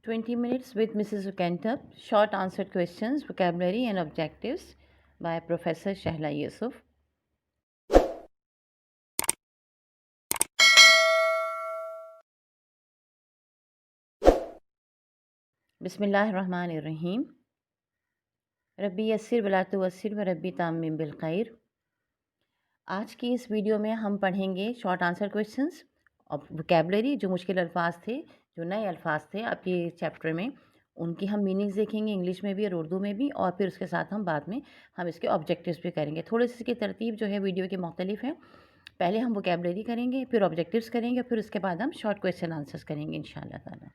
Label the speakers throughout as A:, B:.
A: 20 minutes with Mrs. Ukentup, short answered questions, vocabulary and objectives by Professor Shahla Yusuf. बिस्मिल्लाहिर्रहमानिर्रहीम। रब्बी यस्सिर वला तुअस्सिर व रब्बी ताम्मिम bill खैर। आज की इस वीडियो में हम पढ़ेंगे शॉर्ट आंसर क्वेश्चंस और वोकेबलरी, जो मुश्किल अल्फाज थे, जो नए अल्फाज थे आपके चैप्टर में, उनकी हम मीनिंग्स देखेंगे इंग्लिश में भी और उर्दू में भी, और फिर उसके साथ हम बाद में इसके ऑब्जेक्टिव्स भी करेंगे। थोड़ी सी इसकी तरतीब जो है वीडियो की मुख्तलिफ है। पहले हम वोकेबलरी करेंगे, फिर ऑब्जेक्टिव्स करेंगे, फिर उसके बाद हम शॉर्ट क्वेश्चन आंसर्स करेंगे इंशाअल्लाह ताला।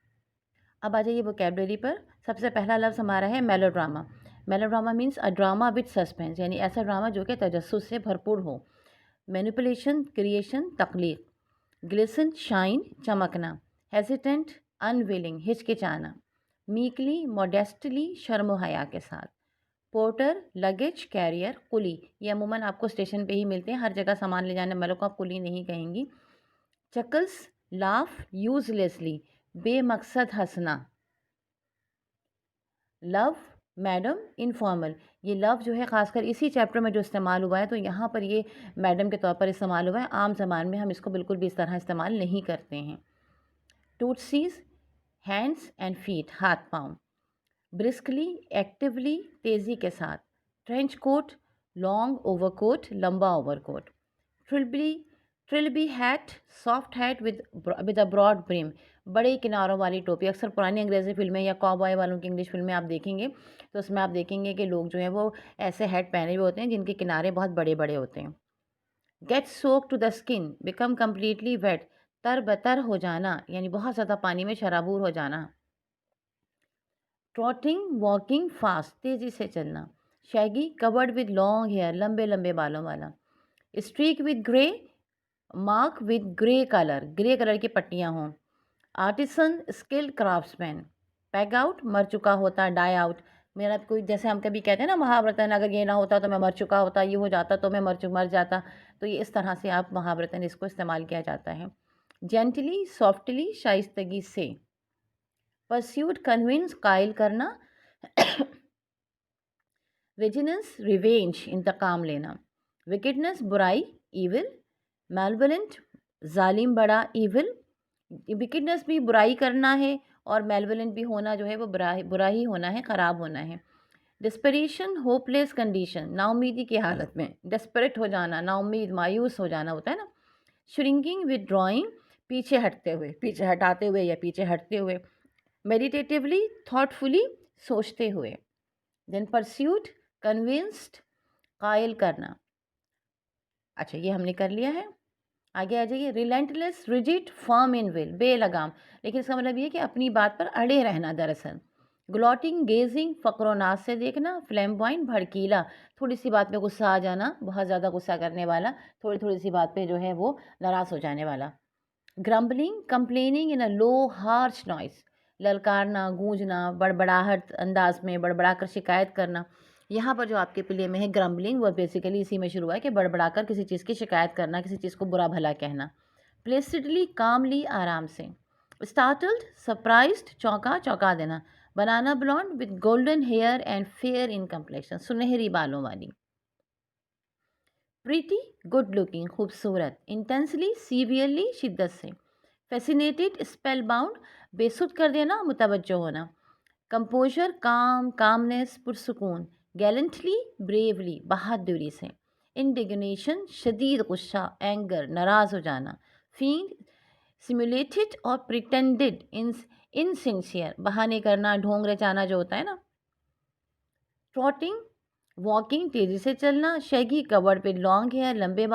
A: अब आ जाइए वोकेबलरी पर। सबसे पहला लफ्ज़ हमारा है melodrama. Melodrama means a drama with suspense, यानी ऐसा ड्रामा जो कि तजस्सुस से भरपूर हो। मैनिपुलेशन, क्रिएशन, तख्लीक। ग्लिसन, शाइन, चमकना। हेजिटेंट, अनविलिंग, हिचकिचाना। मीकली, मॉडेस्टली, शर्म हया के साथ। पोर्टर, लगेज कैरियर, कुली, ये अमूमन आपको स्टेशन पे ही मिलते हैं, हर जगह सामान ले जाने वालों को आप कुली नहीं कहेंगी। चकल्स, लाफ, यूजलेसली, बेमकसद हंसना। लव, मैडम, इनफॉर्मल, ये लव जो है ख़ासकर इसी चैप्टर में जो इस्तेमाल हुआ है, तो यहाँ पर ये मैडम के तौर पर इस्तेमाल हुआ है। आम ज़बान में हम इसको बिल्कुल भी इस तरह इस्तेमाल नहीं करते हैं। टूटसीज, हैंड्स एंड फीट, हाथ पाँव। ब्रिस्कली, एक्टिवली, तेज़ी के साथ। ट्रेंच कोट, लॉन्ग ओवरकोट, लंबा overcoat. Trilby, trilby hat, soft hat with a broad brim, बड़े किनारों वाली टोपी। अक्सर पुरानी अंग्रेज़ी फिल्में या कॉबॉय वालों की इंग्लिश फिल्में आप देखेंगे तो उसमें आप देखेंगे कि लोग जो हैं वो ऐसे हैट पहने हुए होते हैं जिनके किनारे बहुत बड़े बड़े होते हैं। Get soak to the skin, become completely wet, तर बतर हो जाना, यानी बहुत ज़्यादा पानी में शराबूर हो जाना। ट्रॉटिंग, वॉकिंग फास्ट, तेज़ी से चलना। Shaggy, covered with long hair, लंबे लंबे बालों वाला। Streak with grey, mark with grey colour की पट्टियाँ हों। Artisan, skilled craftsman. Peg out, मर चुका होता। डाई आउट, मेरा कोई, जैसे हम कभी कहते हैं ना महावरतन, अगर ये ना होता तो मैं मर चुका होता, ये हो जाता तो मैं मर जाता, तो ये इस तरह से आप महावरतन इसको इस्तेमाल किया जाता है। जेंटली, सॉफ्टली, शाइस्तगी से। परस्यूट, कन्विंस, कायल करना। विजिलेंस, रिवेंज, इंतकाम लेना। विकेटनेस, बुराई, ईविल। मेलवलेंट, जालिम बड़ा, ईविल। विकेटनेस भी बुराई करना है और मेलवलेंट भी होना जो है वो बुरा ही होना है, ख़राब होना है। डिस्परेशन, होपलेस कंडीशन, नाउमीदी की हालत में। डेस्परेट हो जाना, नाउमीद, मायूस हो जाना होता है ना। श्रिंकिंग, विदड्रॉइंग, पीछे हटते हुए, पीछे हटाते हुए या पीछे हटते हुए। मेडिटेटिवली, थॉटफुली, सोचते हुए। देन परस्यूट, कन्विंस्ड, कायल करना। अच्छा, ये हमने कर लिया है। आगे आ जाइए। Relentless, rigid, firm in will, बेलगाम, लेकिन इसका मतलब ये कि अपनी बात पर अड़े रहना दरअसल। ग्लॉटिंग, गेजिंग, फ़क्र-ओ-नाज़ से देखना। फ्लैम्बॉयंट, भड़कीला, थोड़ी सी बात पे गुस्सा आ जाना, बहुत ज़्यादा गुस्सा करने वाला, थोड़ी थोड़ी सी बात पे जो है वो नाराज़ हो जाने वाला। ग्रम्बलिंग, कंप्लेनिंग इन अ लो हार्श नॉइस, ललकारना, गूंजना, बड़बड़ाहट अंदाज में बड़बड़ा कर शिकायत करना। यहाँ पर जो आपके प्ले में है ग्रम्बलिंग, वह बेसिकली इसी में शुरू हुआ है कि बड़बड़ाकर किसी चीज़ की शिकायत करना, किसी चीज़ को बुरा भला कहना। प्लेसिडली, कामली, आराम से। स्टार्टल्ड, सरप्राइज्ड, चौंका, चौंका देना। Banana blonde, with golden hair and fair in complexion, सुनहरी बालों वाली। प्रीटी, गुड लुकिंग, खूबसूरत। इंटेंसली, सीवियरली, शिद्दत से। फैसिनेटेड, स्पेल बाउंड, बेसुध कर देना, मुतवज्जो होना। कंपोजर, काम, कामनेस, पुरसुकून। गैलेंटली, ब्रेवली, बहादुरी से। इंडिग्नेशन, शदीद गुस्सा, एंगर, नाराज़ हो जाना। फील्ड, सिमुलेटेड और प्रिटेंडेड, इनसिंसियर, बहाने करना, ढोंग रचाना जो होता है ना। ट्रॉटिंग, वॉकिंग, तेज़ी से चलना। Shaggy, covered with long hair, लंबे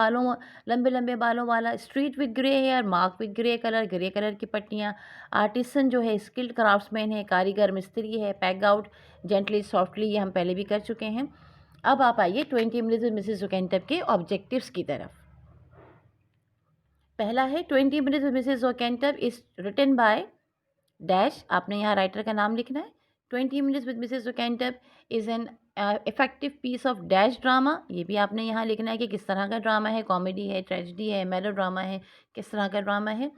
A: लंबे बालों वाला। Street with grey hair, mark with grey colour की पट्टियाँ। आर्टिसन जो है स्किल्ड क्राफ्ट्समैन है, कारीगर, मिस्त्री है। पैग आउट, जेंटली, सॉफ्टली, ये हम पहले भी कर चुके हैं। अब आप आइए 20 मिनट्स विद मिसेस उकेंटप के ऑब्जेक्टिव्स की तरफ। पहला है 20 minutes with Mrs Oakentub is written by dash, आपने यहाँ राइटर का नाम लिखना है। 20 minutes with Mrs Oakentub is an effective piece of dash drama, ये भी आपने यहाँ लिखना है कि किस तरह का ड्रामा है, कॉमेडी है, ट्रेजेडी है, मेलो ड्रामा है, किस तरह का ड्रामा है।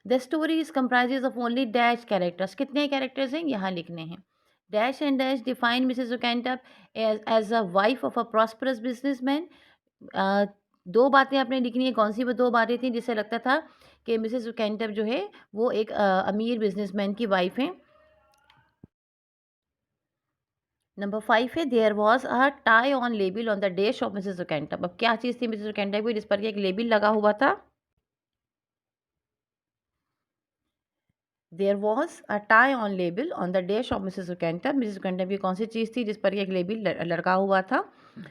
A: The story is comprises of only dash characters, कितने कैरेक्टर्स हैं यहाँ लिखने हैं। Dash and dash define Mrs Oakentub as a wife of a prosperous businessman. दो बातें आपने लिखनी है, कौन सी वो दो बातें थी जिससे लगता था कि मिसेस ओकेंटप जो है वो एक अमीर बिजनेसमैन की वाइफ है। नंबर 5 है there was a tie on label on the dash of Mrs Oakentub. अब क्या चीज़ थी मिसेस ओकेंटप की जिस पर कि एक लेबल लगा हुआ था। There was a tie on label on the dash of Mrs Oakentub. Mrs Oakentub की कौन सी चीज़ थी जिस पर कि एक लेबल लड़का हुआ था।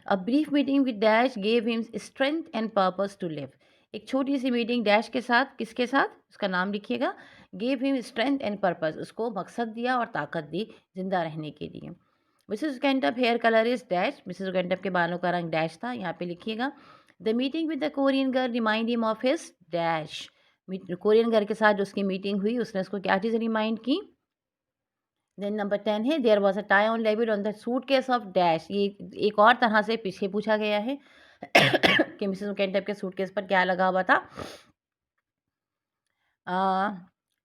A: A brief meeting with dash gave him strength and purpose to live. एक छोटी सी मीटिंग डैश के साथ, किसके साथ, उसका नाम लिखिएगा। Gave him strength and purpose, उसको मकसद दिया और ताकत दी जिंदा रहने के लिए। Mrs Oakentub hair colour is dash, Mrs Oakentub के बालों का रंग डैश था, यहाँ पे लिखिएगा। The meeting with the Korean girl remind him of his dash. Korean girl के साथ जो उसकी मीटिंग हुई उसने उसको क्या चीज़ रिमाइंड की। देन नंबर 10 है there was a tie on label on the suitcase of dash. ये एक और तरह से पीछे पूछा गया है कि मिसेस ओकेंटप के सूट केस पर क्या लगा हुआ था।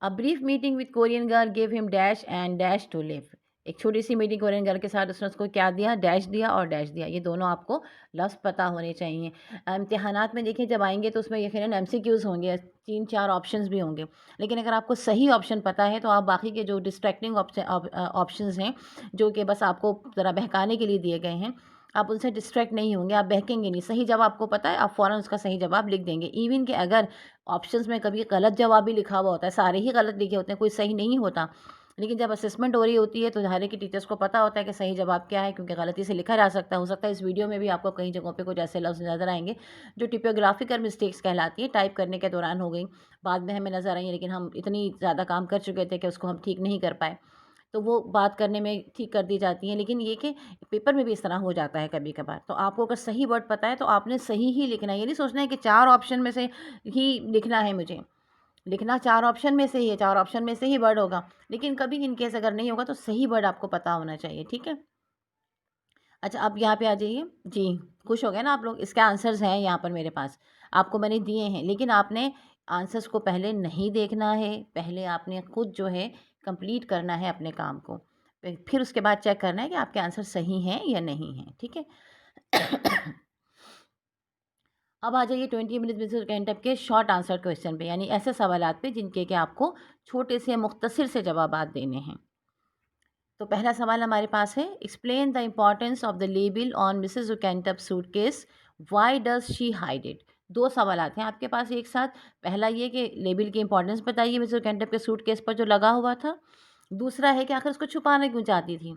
A: A brief meeting with Korean girl give him dash and dash to live. एक छोटी सी मीटिंग कोरियन गर्ल के साथ उसने उसको क्या दिया, डैश दिया और डैश दिया। ये दोनों आपको लफ्ज़ पता होने चाहिए। इम्तिहानात में देखिए जब आएंगे तो उसमें यकीनन MCQs होंगे, 3-4 ऑप्शंस भी होंगे। लेकिन अगर आपको सही ऑप्शन पता है तो आप बाकी के जो डिस्ट्रैक्टिंग ऑप्शंस हैं जो कि बस आपको ज़रा बहकाने के लिए दिए गए हैं, आप उनसे डिस्ट्रैक्ट नहीं होंगे, आप बहकेंगे नहीं। सही जवाब आपको पता है, आप फ़ौरन उसका सही जवाब लिख देंगे। इवन कि अगर ऑप्शंस में कभी गलत जवाब भी लिखा हुआ होता है, सारे ही गलत लिखे होते हैं, कोई सही नहीं होता, लेकिन जब असेसमेंट हो रही होती है तो हर एक टीचर्स को पता होता है कि सही जवाब क्या है, क्योंकि गलती से लिखा जा सकता है। हो सकता है इस वीडियो में भी आपको कई जगहों पे कुछ ऐसे लफ्ज़ नज़र आएंगे जो टिपोग्राफिकल मिस्टेक्स कहलाती है, टाइप करने के दौरान हो गई, बाद में हमें नज़र आई, लेकिन हम इतनी ज़्यादा काम कर चुके थे कि उसको हम ठीक नहीं कर पाए, तो वो बात करने में ठीक कर दी जाती हैं। लेकिन ये कि पेपर में भी इस तरह हो जाता है कभी कभार। तो आपको अगर सही वर्ड पता है तो आपने सही ही लिखना है। ये नहीं सोचना है कि 4 ऑप्शन में से ही लिखना है मुझे। लिखना 4 ऑप्शन में से ही है, 4 ऑप्शन में से ही वर्ड होगा, लेकिन कभी इन केस अगर नहीं होगा तो सही वर्ड आपको पता होना चाहिए, ठीक है। अच्छा, अब यहाँ पे आ जाइए जी। खुश हो गए ना आप लोग। इसके आंसर्स हैं यहाँ पर मेरे पास, आपको मैंने दिए हैं, लेकिन आपने आंसर्स को पहले नहीं देखना है। पहले आपने खुद जो है कंप्लीट करना है अपने काम को, फिर उसके बाद चेक करना है कि आपके आंसर सही हैं या नहीं हैं, ठीक है। अब आ जाइए 20 मिनट मिसेस ओकेंटप के शॉर्ट आंसर क्वेश्चन पे, यानी ऐसे सवाल पे जिनके कि आपको छोटे से मुख्तसर से जवाब देने हैं। तो पहला सवाल हमारे पास है, explain the importance of the label on Mrs Oakentub suitcase, why does she hide it. दो सवाल हैं आपके पास एक साथ। पहला ये कि लेबल की इंपॉर्टेंस बताइए मिसेस ओकेंटप के सूटकेस पर जो लगा हुआ था। दूसरा है कि आखिर उसको छुपाना क्यों चाहती थी।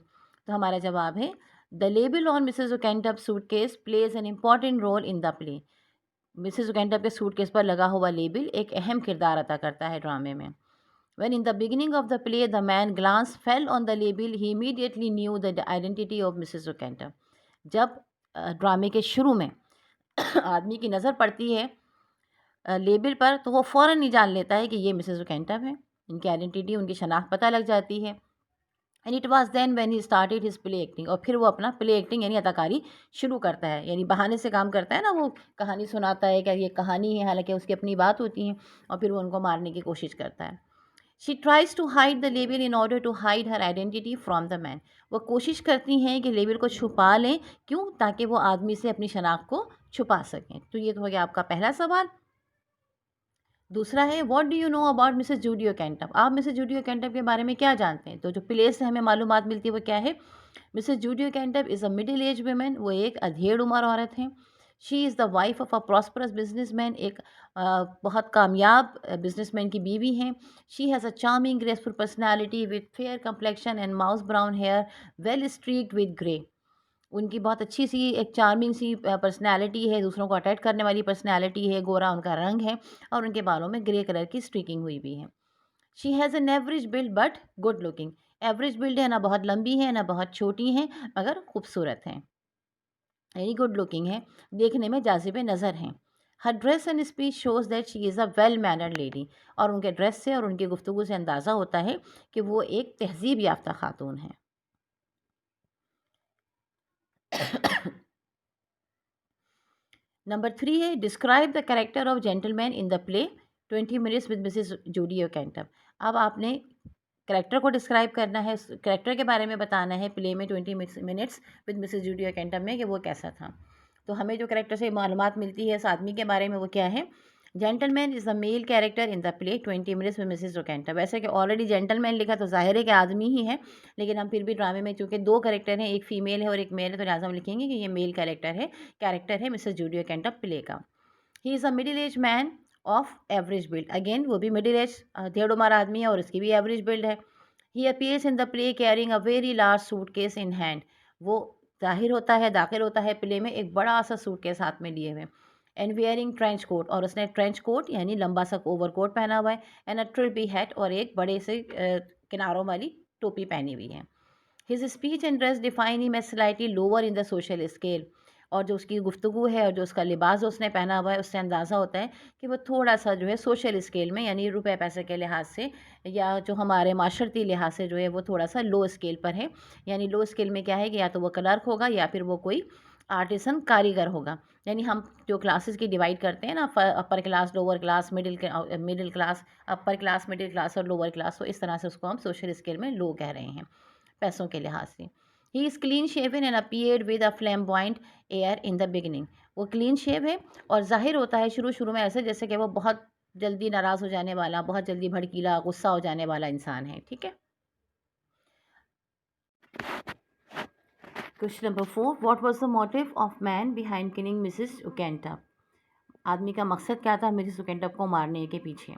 A: तो हमारा जवाब है, the label on Mrs Oakentub suitcase plays an important role in the play. Mrs Oakentub के सूटकेस पर लगा हुआ लेबल एक अहम किरदार अदा करता है ड्रामे में। When in the beginning of the play the man glance fell on the label, he immediately knew the identity of Mrs. O'Cantor. जब ड्रामे के शुरू में आदमी की नज़र पड़ती है लेबल पर तो वो फ़ौरन ही जान लेता है कि ये मिसेस ओकेंटप है। इनकी आइडेंटिटी, उनकी शनाख्त पता लग जाती है। And it was then when he started his play acting, और फिर वो अपना प्ले एक्टिंग यानी अदाकारी शुरू करता है। यानी बहाने से काम करता है ना, वो कहानी सुनाता है कि ये कहानी है, हालांकि उसकी अपनी बात होती है, और फिर वो उनको मारने की कोशिश करता है। She tries to hide the label in order to hide her identity from the man. वो कोशिश करती हैं कि लेबल को छुपा लें, क्यों, ताकि वो आदमी से अपनी शनाख्त को छुपा सकें। तो ये तो हो गया आपका पहला सवाल। दूसरा है, what do you know about Mrs Judy Oakentop. आप मिसेस जूडी ओकेंटप के बारे में क्या जानते हैं। तो जो प्ले से हमें मालूमात मिलती है वो क्या है, Mrs Judy Oakentop is a middle age women, वो एक अधेड़ उम्र औरत हैं। She is the wife of a prosperous businessman, एक बहुत कामयाब बिजनेसमैन की बीवी हैं। She has a charming graceful personality with fair complexion and mouse brown hair well streaked with grey. उनकी बहुत अच्छी सी एक चार्मिंग सी पर्सनैलिटी है, दूसरों को अट्रैक्ट करने वाली पर्सनैलिटी है, गोरा उनका रंग है और उनके बालों में ग्रे कलर की स्ट्रीकिंग हुई भी है। She has an average build but good looking. Average build है, ना बहुत लंबी है ना बहुत छोटी है, मगर खूबसूरत है, यानी गुड लुकिंग है, देखने में जाज़िब नज़र हैं। हर dress and speech shows that she is a well mannered lady, और उनके ड्रेस से और उनकी गुफ्तगू से अंदाज़ा होता है कि वो एक तहजीब याफ्ता खातून है। नंबर 3 है, describe the character of gentleman in the play 20 minutes with Mrs Judy Oakentop. अब आपने कैरेक्टर को डिस्क्राइब करना है, कैरेक्टर के बारे में बताना है प्ले में 20 मिनट्स विद मिसेस जूडी ओकेंटम में कि वो कैसा था। तो हमें जो कैरेक्टर से मालूमात मिलती है इस आदमी के बारे में वो क्या है, gentleman is the male character in the play 20 minutes with Mrs Oakentop. वैसे कि ऑलरेडी जेंटलमैन लिखा तो जाहिर है कि आदमी ही है, लेकिन हम फिर भी ड्रामे में चूँकि दो कैरेक्टर हैं, एक फीमेल है और एक मेल है, तो लिहाजा हम लिखेंगे कि ये मेल कैरेक्टर है मिसेस जूडी ओकेंटम प्ले का। He is a middle as man of average build. Again वो भी मिडिल एज डेढ़ उम्र आदमी है और उसकी भी एवरेज बिल्ड है। ही appears in the play carrying a very large suitcase in hand. वो जाहिर होता है, दाखिल होता है प्ले में एक बड़ा सा सूटकेस हाथ में लिए हुए। एंड वेयरिंग ट्रेंच कोट, और उसने ट्रेंच कोट यानी लंबा सा ओवर कोट पहना हुआ है। एंड अ ट्रिपी हैट, और एक बड़े से किनारों वाली टोपी पहनी हुई है। His speech and dress define him as slightly lower in the social scale. और जो उसकी गुफ्तगू है और जो उसका लिबास जो उसने पहना हुआ है उससे अंदाज़ा होता है कि वो थोड़ा सा जो है सोशल स्केल में, यानी रुपए पैसे के लिहाज से या जो हमारे माशरती लिहाज से जो है वो थोड़ा सा लो स्केल पर है। यानी लो स्केल में क्या है कि या तो वो क्लर्क होगा या फिर वो कोई आर्टिसन कारीगर होगा। यानी हम जो क्लासेस की डिवाइड करते हैं ना, upper class, lower class, middle class, upper class, middle class और लोअर क्लास, तो इस तरह से उसको हम सोशल स्केल में लो कह रहे हैं पैसों के लिहाज से। He is clean shaven and appeared with a flamboyant air in the beginning. वो क्लीन शेव है और जाहिर होता है शुरू शुरू में ऐसे जैसे कि वो बहुत जल्दी नाराज़ हो जाने वाला, बहुत जल्दी भड़कीला, गुस्सा हो जाने वाला इंसान है। ठीक है। Question number 4, what was the motive of man behind killing Mrs Oakentop. आदमी का मकसद क्या था मिसेस ओकेंटम को मारने के पीछे।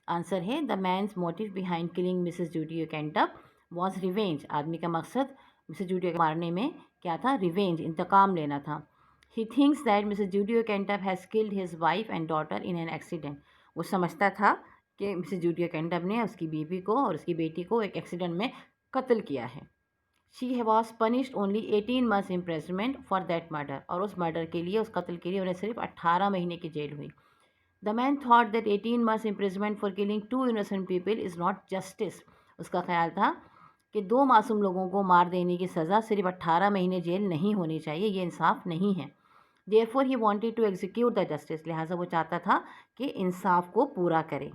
A: आंसर है the man's motive behind killing Mrs Judy Oakentop was revenge. आदमी का मकसद मिसेस जूडी को मारने में क्या था, रिवेंज, इंतकाम लेना था। He thinks that Mrs Judy Oakentop has killed his wife and daughter in an accident. वो समझता था कि मिसेस जूडी ओकेंटम ने उसकी बीवी को और उसकी बेटी को एक एक्सीडेंट में कत्ल किया है। She was punished only 18 months imprisonment for that murder. और उस मर्डर के लिए, उस कत्ल के लिए उन्हें सिर्फ 18 महीने की जेल हुई। The man thought that 18 months imprisonment for killing 2 innocent people is not justice. उसका ख्याल था कि 2 मासूम लोगों को मार देने की सज़ा सिर्फ 18 महीने जेल नहीं होनी चाहिए, ये इंसाफ नहीं है। Therefore he wanted to execute the justice. लिहाजा वो चाहता था कि इंसाफ को पूरा करे।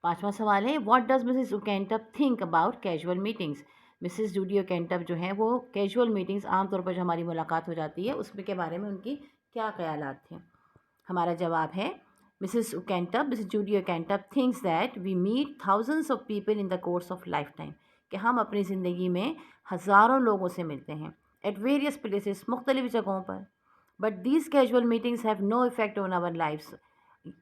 A: 5वां सवाल है, what does Mrs Oakentop think about casual meetings. Mrs Judy Oakentop जो है वो कैजुअल मीटिंग्स, आमतौर पर जो हमारी मुलाकात हो जाती है उसमें के बारे में उनकी क्या ख्यालात थे। हमारा जवाब है Mrs Judy Oakentop thinks that we meet thousands of people in the course of life time. कि हम अपनी ज़िंदगी में हज़ारों लोगों से मिलते हैं एट वेरियस प्लेसेस, मुख्तलिफ जगहों पर। But these casual meetings have no effect on our lives.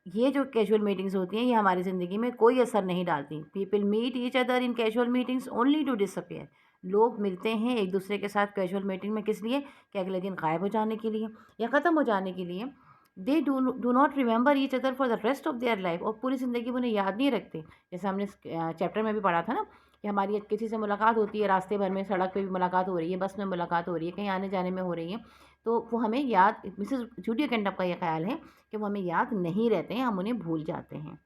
A: ये जो कैजुअल मीटिंग्स होती हैं ये हमारी ज़िंदगी में कोई असर नहीं डालती। People meet each other in casual meetings only to disappear. लोग मिलते हैं एक दूसरे के साथ कैजुअल मीटिंग में किस लिए, कि अगले दिन गायब हो जाने के लिए या ख़त्म हो जाने के लिए। They do not remember each other for the rest of their life. और पूरी ज़िंदगी वो उन्हें याद नहीं रखते। जैसे हमने चैप्टर में भी पढ़ा था ना कि हमारी किसी से मुलाकात होती है रास्ते भर में, सड़क पे भी मुलाकात हो रही है, बस में मुलाकात हो रही है, कहीं आने जाने में हो रही है, तो वो हमें याद, मिसेस जूडी ओकेंटम का ये ख्याल है कि वो हमें याद नहीं रहते हैं, हम उन्हें भूल जाते हैं।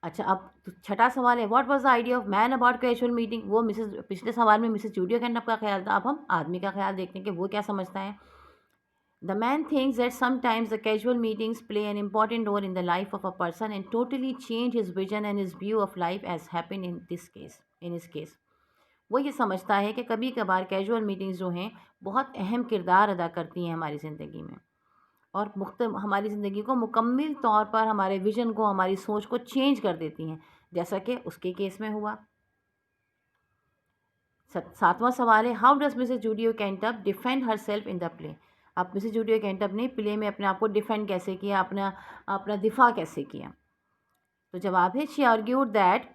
A: अच्छा, अब छठा सवाल है, what was the idea of man about casual meeting. वो मिसेस, पिछले सवाल में मिसेस जूडी ओकेंटम का ख्याल था, अब हम आदमी का ख्याल देखते हैं कि वो क्या समझता है। The man thinks that sometimes the casual meetings play an important role in the life of a person and totally change his vision and his view of life as happened in this case. In his case, वो ये समझता है कि कभी कभार casual meetings जो हैं बहुत अहम किरदार अदा करती हैं हमारी ज़िंदगी में और हमारी ज़िंदगी को मुकम्मल तौर पर, हमारे विजन को, हमारी सोच को चेंज कर देती हैं, जैसा कि उसके केस में हुआ। 7वां सवाल है, how does Mrs Judy Oakentop defend her self in the play. अब मिसेस जूडी ओकेंटम ने प्ले में अपने आप को डिफेंड कैसे किया, अपना अपना दिफा कैसे किया। तो जवाब है, she argued that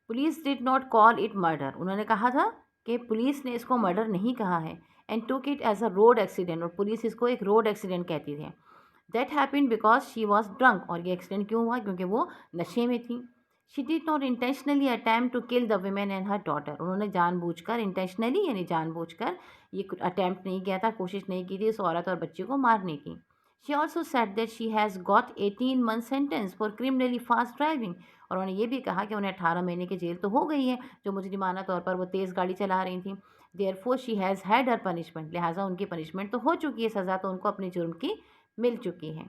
A: police did not call it murder. उन्होंने कहा था कि पुलिस ने इसको मर्डर नहीं कहा है, and took it as a road accident, और पुलिस इसको एक रोड एक्सीडेंट कहती थी। That happened because she was drunk. और ये एक्सीडेंट क्यों हुआ, क्योंकि वो नशे में थी। She did not intentionally attempt to kill the woman and her daughter. उन्होंने जानबूझकर, इंटेंशनली यानी जानबूझकर, ये अटैम्प्ट नहीं किया था, कोशिश नहीं की थी उस औरत और बच्ची को मारने की। She also said that she has got 18 month sentence for criminally fast driving. और उन्होंने ये भी कहा कि उन्हें 18 महीने की जेल तो हो गई है, जो मुजरिमाना तौर पर वो तेज़ गाड़ी चला रही थी। Therefore she has had her punishment. लिहाजा उनकी पनिशमेंट तो हो चुकी है, सज़ा तो उनको अपने जुर्म की मिल चुकी है।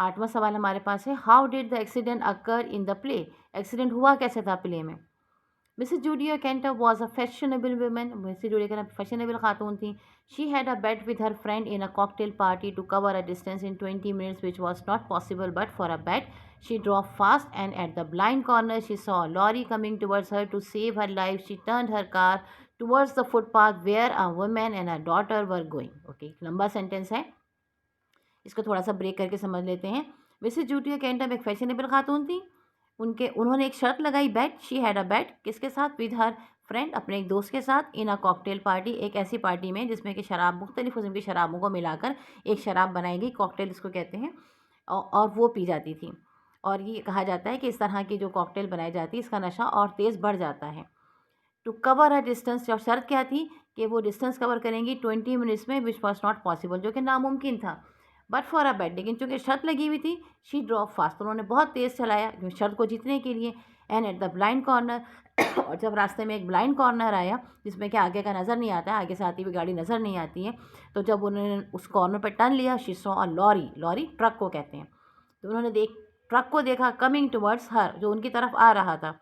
A: 8वां सवाल हमारे पास है, how did the accident occur in the play? Accident हुआ कैसे था प्ले में? Mrs Judia Cantor was a fashionable woman. Mrs Judia Cantor fashionable खातून थी। She had a bet with her friend in a cocktail party to cover a distance in 20 minutes which was not possible but for a bet she drop fast and at the blind corner she saw lorry coming towards her to save her life she turn her car towards the footpath where a woman and a daughter were going. Okay, लंबा sentence है, इसको थोड़ा सा break करके समझ लेते हैं। Mrs Judia Cantor एक फैशनेबल खातून थी। उन्होंने एक शर्त लगाई, बेट, शी हैड अ बेट, किसके साथ? विद हर फ्रेंड, अपने एक दोस्त के साथ, इन अ कॉकटेल पार्टी, एक ऐसी पार्टी में जिसमें कि शराब, मुख्तलिफ किस्म की शराबों को मिलाकर एक शराब बनाई गई, कॉकटेल इसको कहते हैं, और वो पी जाती थी। और ये कहा जाता है कि इस तरह की जो कॉकटेल बनाई जाती है इसका नशा और तेज़ बढ़ जाता है। टू कवर अ डिस्टेंस, और शर्त क्या थी कि वो डिस्टेंस कवर करेंगी 20 मिनट्स में, विच वॉज नॉट पॉसिबल, जो कि नामुमकिन था। बट फॉर अ बेट, लेकिन चूंकि शर्त लगी हुई थी, शी ड्रॉप फास्ट, तो उन्होंने बहुत तेज़ चलाया शर्त को जीतने के लिए। And at the blind corner, और जब रास्ते में एक ब्लाइंड कॉर्नर आया जिसमें कि आगे का नज़र नहीं आता है, आगे से आती हुई गाड़ी नज़र नहीं आती है, तो जब उन्होंने उस कॉर्नर पर टर्न लिया, she saw a lorry, lorry truck को कहते हैं, तो उन्होंने ट्रक को देखा, कमिंग टुवर्ड्स हर, जो उनकी तरफ आ रहा था।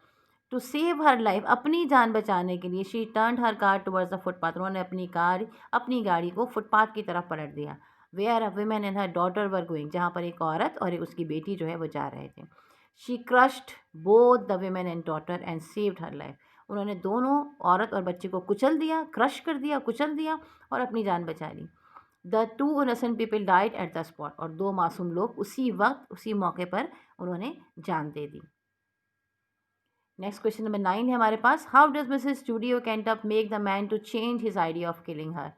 A: टू सेव हर लाइफ, अपनी जान बचाने के लिए, she turn her car towards the footpath, उन्होंने अपनी गाड़ी को फुटपाथ की तरफ पलट दिया। Where a woman and her daughter were going, जहाँ पर एक औरत और एक उसकी बेटी जो है वो जा रहे थे। She crushed both the woman and daughter and saved her life, उन्होंने दोनों औरत और बच्चे को कुचल दिया, क्रश कर दिया, कुचल दिया और अपनी जान बचा ली। The 2 innocent people died at the spot, और 2 मासूम लोग उसी वक्त, उसी मौके पर उन्होंने जान दे दी। नेक्स्ट क्वेश्चन नंबर 9 है हमारे पास, how does Mrs Judy Oakentop make the man to change his idea of killing her?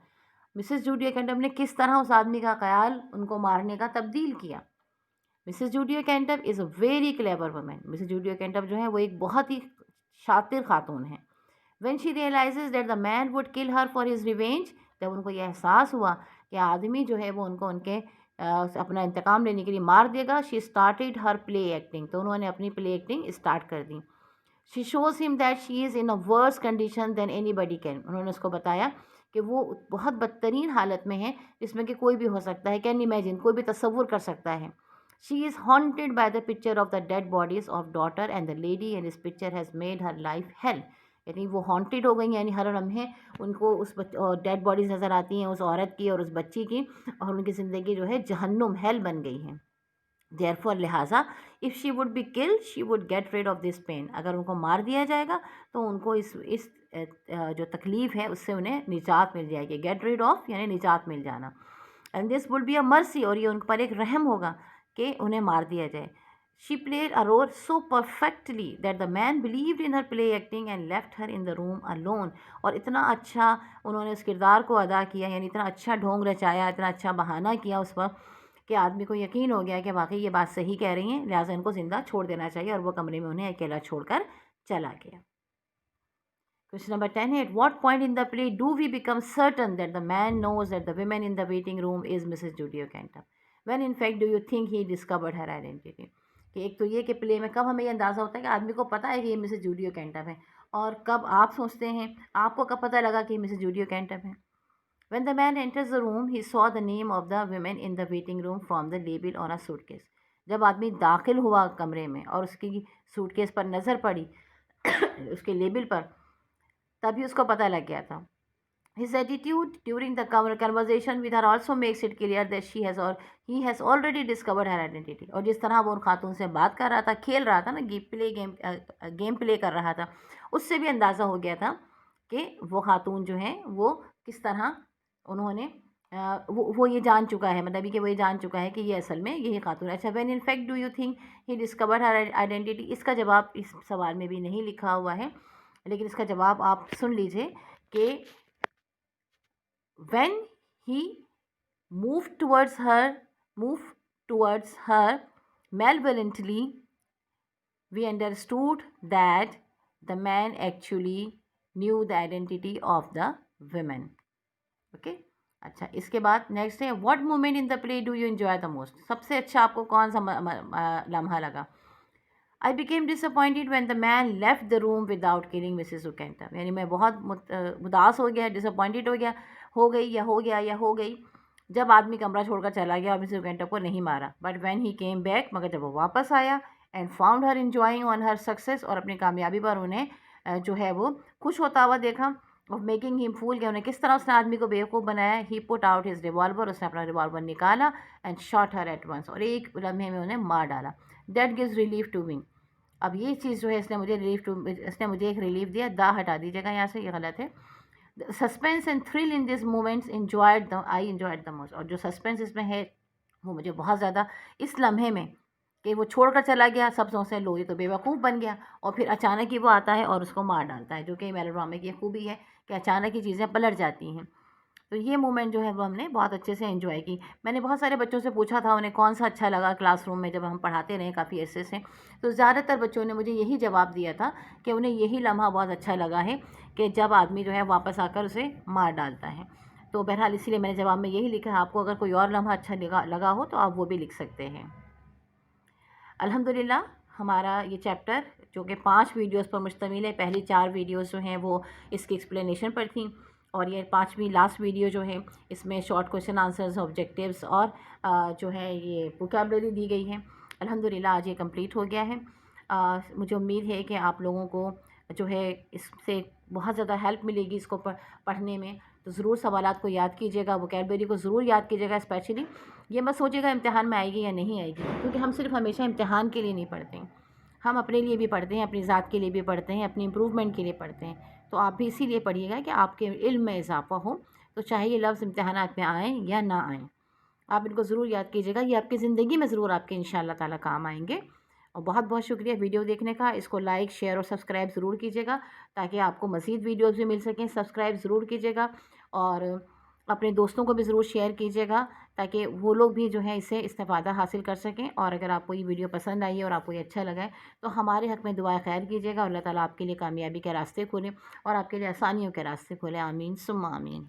A: Mrs Judy Oakentop ने किस तरह उस आदमी का ख्याल उनको मारने का तब्दील किया? Mrs Judy Oakentop is a very clever woman, Mrs Judy Oakentop जो है वो एक बहुत ही शातिर खातून है। When she realises that the man would kill her for his revenge, जब उनको यह एहसास हुआ कि आदमी जो है वो उनको अपना इंतकाम लेने के लिए मार देगा, she started her play acting, तो उन्होंने अपनी प्ले एक्टिंग स्टार्ट कर दी। She shows him that she is in a worse condition than anybody can, उन्होंने उसको बताया कि वो बहुत बदतरीन हालत में है जिसमें कि कोई भी हो सकता है, कैन इमेजिन, कोई भी तसव्वुर कर सकता है। She is haunted by the picture of the dead bodies of daughter and the lady and this picture has made her life hell, यानी वो हॉन्टेड हो गई, यानी हर लम्हे उनको उस डेड बॉडीज़ नज़र आती हैं, उस औरत की और उस बच्ची की, और उनकी ज़िंदगी जो है जहन्नुम, हेल बन गई है। देयरफॉर, लिहाजा, if she would be killed she would get rid of this pain, अगर उनको मार दिया जाएगा तो उनको इस जो तकलीफ़ है उससे उन्हें निजात मिल जाएगी। गेट रिड ऑफ यानी निजात मिल जाना। And this would be a mercy, और ये उन पर एक रहम होगा कि उन्हें मार दिया जाए। She played a role so perfectly that the man believed in her play acting and left her in the room alone, और इतना अच्छा उन्होंने उस किरदार को अदा किया, यानी इतना अच्छा ढोंग रचाया, इतना अच्छा बहाना किया उस पर कि आदमी को यकीन हो गया कि वाकई ये बात सही कह रही हैं, लिहाजा इनको ज़िंदा छोड़ देना चाहिए, और वो कमरे में उन्हें अकेला छोड़कर चला गया। क्वेश्चन नंबर 10 है, at what point in the play do we become certain that the man knows that the women in the waiting room is Mrs Judy Oakentop, when in fact do you think he discovered her identity? कि एक तो ये कि play में कब हमें ये अंदाज़ा होता है कि आदमी को पता है कि ये मिसेस जूडियो कैंटअप है, और कब आप सोचते हैं, आपको कब पता लगा कि मिसेस जूडियो कैंटअप है? When the man enters the room, he saw the name of the women in the waiting room from the label on a suitcase. जब आदमी दाखिल हुआ कमरे में और उसकी सूटकेस पर नज़र पड़ी उसके लेबल पर, तभी उसको पता लग गया था। His attitude during the conversation with her also makes it clear that he has already discovered her identity. और जिस तरह वो उन खातून से बात कर रहा था, खेल रहा था ना, गेम प्ले कर रहा था, उससे भी अंदाज़ा हो गया था कि वो खातून जो है वो किस तरह उन्होंने वो ये जान चुका है, मतलब कि वो ये जान चुका है कि ये असल में यही खातून है। अच्छा, when in fact do you think he discover her identity, इसका जवाब इस सवाल में भी नहीं लिखा हुआ है, लेकिन इसका जवाब आप सुन लीजिए कि when he moved towards her malevolently, we understood that the man actually knew the identity of the women. Okay? अच्छा, इसके बाद नेक्स्ट है, what moment in the play do you enjoy the most? सबसे अच्छा आपको कौन सा लम्हा लगा? I became disappointed when the man left the room without killing Mrs यानी मैं बहुत उदास हो गया, डिसअपॉइंटेड हो गया, हो गई या हो गया या हो गई जब आदमी कमरा छोड़कर चला गया और मिसेस बेंटो को नहीं मारा, but when he came back, मगर जब वो वापस आया and found her enjoying on her success, और अपनी कामयाबी पर उन्हें जो है वो खुश होता हुआ देखा, ऑफ मेकिंग हिम फूल, कि उन्हें किस तरह उसने आदमी को बेवकूफ़ बनाया। He put out his revolver, उसने अपना रिवॉल्वर निकाला and shot her at once, और एक लम्हे में उन्हें मार डाला। That gives relief to me. अब ये चीज़ जो है इसने मुझे एक रिलीफ दिया। दा हटा दीजिएगा यहाँ से, ये गलत है। Suspense and thrill in this moments I enjoyed the most, और जो सस्पेंस इसमें है वो मुझे बहुत ज़्यादा इस लम्हे में, कि वो छोड़कर चला गया, सब सोचते हैं लो ये तो बेवकूफ़ बन गया, और फिर अचानक ही वो आता है और उसको मार डालता है, जो कि मेलोड्रामा की खूबी है कि अचानक ही चीज़ें पलट जाती हैं। तो ये मोमेंट जो है वो हमने बहुत अच्छे से एंजॉय की। मैंने बहुत सारे बच्चों से पूछा था उन्हें कौन सा अच्छा लगा क्लासरूम में, जब हम पढ़ाते रहे काफ़ी अरसे से, तो ज़्यादातर बच्चों ने मुझे यही जवाब दिया था कि उन्हें यही लम्हा बहुत अच्छा लगा है कि जब आदमी जो है वापस आकर उसे मार डालता है। तो बहरहाल इसीलिए मैंने जवाब में यही लिखा है। आपको अगर कोई और लम्हा अच्छा लगा हो तो आप वो भी लिख सकते हैं। अल्हम्दुलिल्लाह हमारा ये चैप्टर जो कि 5 वीडियोस पर मुश्तमिल है, पहली 4 वीडियोस जो हैं वो इसकी एक्सप्लेनेशन पर थी, और ये 5वीं लास्ट वीडियो जो है इसमें शॉर्ट क्वेश्चन आंसर्स, ऑब्जेक्टिव्स और जो है ये वोकैबुलरी दी गई है। अल्हम्दुलिल्लाह आज ये कंप्लीट हो गया है। मुझे उम्मीद है कि आप लोगों को जो है इससे बहुत ज़्यादा हेल्प मिलेगी इसको पढ़ने में। तो ज़रूर सवालात को याद कीजिएगा, वोकैबुलरी को ज़रूर याद कीजिएगा। स्पेशली ये मत सोचिएगा इम्तिहान में आएगी या नहीं आएगी, क्योंकि हम सिर्फ हमेशा इम्तिहान के लिए नहीं पढ़ते हैं, हम अपने लिए भी पढ़ते हैं, अपनी ज़ात के लिए भी पढ़ते हैं, अपनी इम्प्रूवमेंट के लिए पढ़ते हैं। तो आप भी इसीलिए पढ़िएगा कि आपके इल्म में इजाफा हो। तो चाहे ये लफ्ज़ इम्तिहानात में आएँ या ना आएँ, आप इनको ज़रूर याद कीजिएगा। ये आपकी ज़िंदगी में ज़रूर आपके इंशाअल्लाह ताला काम आएंगे। और बहुत बहुत शुक्रिया वीडियो देखने का। इसको लाइक, शेयर और सब्सक्राइब ज़रूर कीजिएगा ताकि आपको मज़ीद वीडियोज़ भी मिल सकें। सब्सक्राइब ज़रूर कीजिएगा और अपने दोस्तों को भी ज़रूर शेयर कीजिएगा ताकि वो लोग भी जो है इससे इस्तेफ़ादा हासिल कर सकें। और अगर आपको ये वीडियो पसंद आई है और आपको ये अच्छा लगा है तो हमारे हक़ में दुआ खैर कीजिएगा। अल्लाह ताला आपके लिए कामयाबी के रास्ते खोलें और आपके लिए आसानियों के रास्ते खोलें। आमीन सुम्मा आमीन।